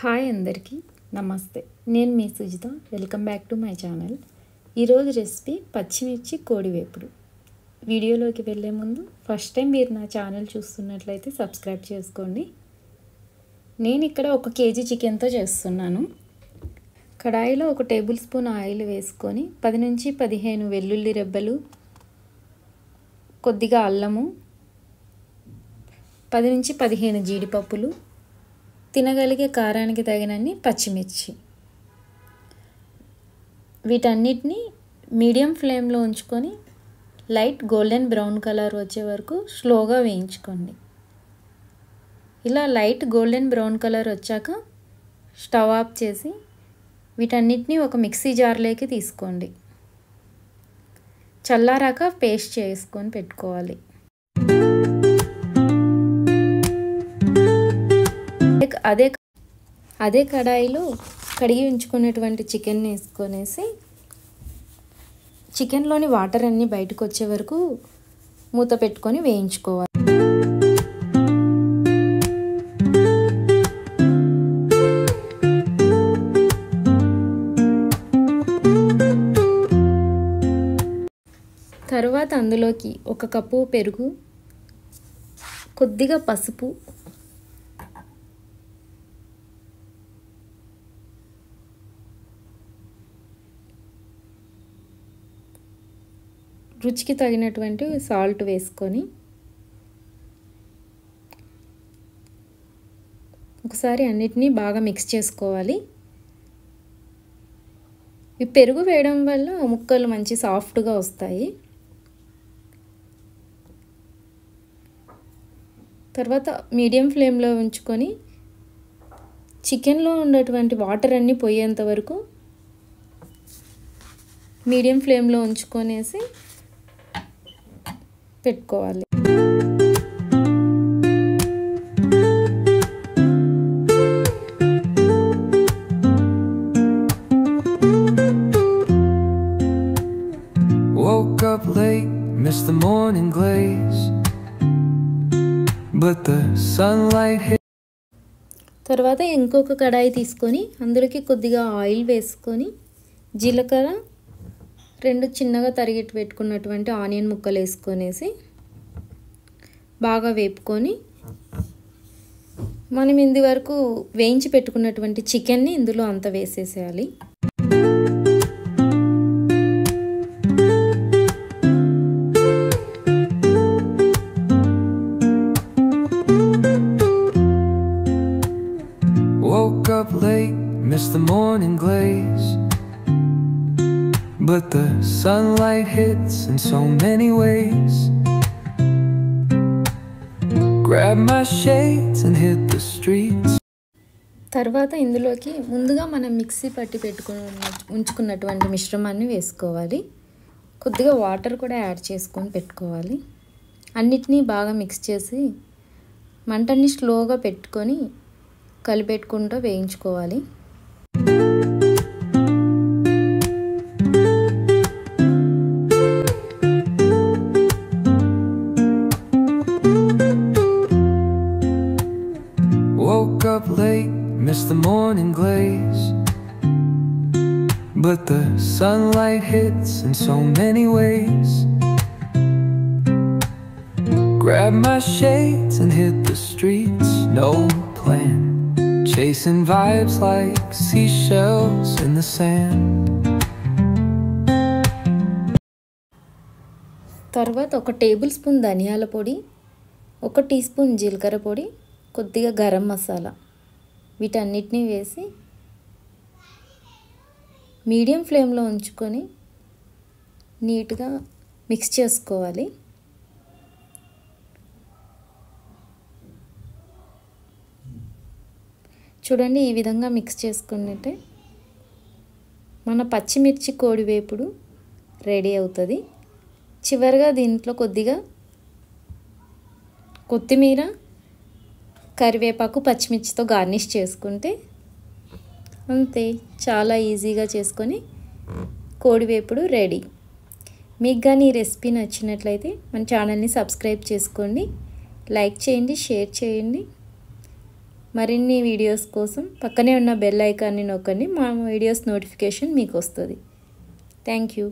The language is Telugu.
హాయ్ అందరికీ నమస్తే. నేను మీ Sujitha. Welcome back to my channel. ఈరోజు రెసిపీ పచ్చిమిర్చి కోడివేపుడు. వీడియోలోకి వెళ్ళే ముందు ఫస్ట్ టైం మీరు నా ఛానల్ చూస్తున్నట్లయితే సబ్స్క్రైబ్ చేసుకోండి. నేను ఇక్కడ 1 కేజీ చికెన్తో చేస్తున్నాను. కడాయిలో 1 టేబుల్ స్పూన్ ఆయిల్ వేసుకొని 10 నుంచి 15 వెల్లుల్లి రెబ్బలు, కొద్దిగా అల్లము, 10 నుంచి 15 జీడిపప్పులు, తినగలిగే కారానికి తగినన్ని పచ్చిమిర్చి, వీటన్నిటిని మీడియం ఫ్లేమ్లో ఉంచుకొని లైట్ గోల్డెన్ బ్రౌన్ కలర్ వచ్చే వరకు స్లోగా వేయించుకోండి. ఇలా లైట్ గోల్డెన్ బ్రౌన్ కలర్ వచ్చాక స్టవ్ ఆఫ్ చేసి వీటన్నిటిని ఒక మిక్సీ జార్లోకి తీసుకోండి. చల్లారాక పేస్ట్ చేసుకొని పెట్టుకోవాలి. అదే కడాయిలో కడిగి ఉంచుకున్నటువంటి చికెన్ వేసుకొనేసి చికెన్లోని వాటర్ అన్నీ బయటకు వచ్చే వరకు మూత పెట్టుకొని వేయించుకోవాలి. తర్వాత అందులోకి 1 కప్పు పెరుగు, కొద్దిగా పసుపు, రుచికి తగినటువంటి సాల్ట్ వేసుకొని ఒకసారి అన్నిటినీ బాగా మిక్స్ చేసుకోవాలి. ఈ పెరుగు వేయడం వల్ల ముక్కలు మంచి సాఫ్ట్గా వస్తాయి. తర్వాత మీడియం ఫ్లేమ్లో ఉంచుకొని చికెన్లో ఉన్నటువంటి వాటర్ అన్నీ పోయేంత వరకు మీడియం ఫ్లేమ్లో ఉంచుకొనేసి పెట్టుకోవాలి. Woke up late, missed the morning glaze, but the sunlight hit. తర్వాత ఇంకొక కడాయి తీసుకొని అందులోకి కొద్దిగా ఆయిల్ వేసుకొని జీలకర్ర, 2 చిన్నగా తరిగి పెట్టుకున్నటువంటి ఆనియన్ ముక్కలు వేసుకొనేసి బాగా వేపుకొని మనం ఇంది వరకు వేయించి పెట్టుకున్నటువంటి చికెన్ని ఇందులో అంతా వేసేసేయాలి. Woke up late, missed the morning glaze, but the sunlight hits in so many ways. Grab my shades and hit the streets. తర్వాత ఇందులోకి ముందుగా మనం మిక్సీ పట్టి ఉంచుకున్నటువంటి మిశ్రమాన్ని వేసుకోవాలి. కొద్దిగా వాటర్ కూడా యాడ్ చేసుకొని పెట్టుకోవాలి. అన్నిటినీ బాగా మిక్స్ చేసి మంటని స్లోగా పెట్టుకొని కలిపెట్టుకుంటూ వేయించుకోవాలి. Woke up late, missed the morning glaze, but the sunlight hits in so many ways. Grab my shades and hit the streets, no plan, chasing vibes like seashells in the sand. తర్వాత 1 టేబుల్ స్పూన్ ధనియాల పొడి, 1 టీ స్పూన్ జీలకర్ర పొడి, కొద్దిగా గరం మసాలా, వీటన్నిటినీ వేసి మీడియం ఫ్లేమ్లో ఉంచుకొని నీట్గా మిక్స్ చేసుకోవాలి. చూడండి, ఈ విధంగా మిక్స్ చేసుకున్నట్టే మన పచ్చిమిర్చి కోడివేపుడు రెడీ అవుతుంది. చివరిగా దీంట్లో కొద్దిగా కొత్తిమీర, కరివేపాకు, పచ్చిమిర్చితో గార్నిష్ చేసుకుంటే అంతే. చాలా ఈజీగా చేసుకొని కోడివేపుడు రెడీ. మీకు కానీ ఈ రెసిపీ నచ్చినట్లయితే మన ఛానల్ని సబ్స్క్రైబ్ చేసుకోండి, లైక్ చేయండి, షేర్ చేయండి. మరిన్ని వీడియోస్ కోసం పక్కనే ఉన్న బెల్ ఐకాన్ని నొక్కండి. మా వీడియోస్ నోటిఫికేషన్ మీకు వస్తుంది. Thank you.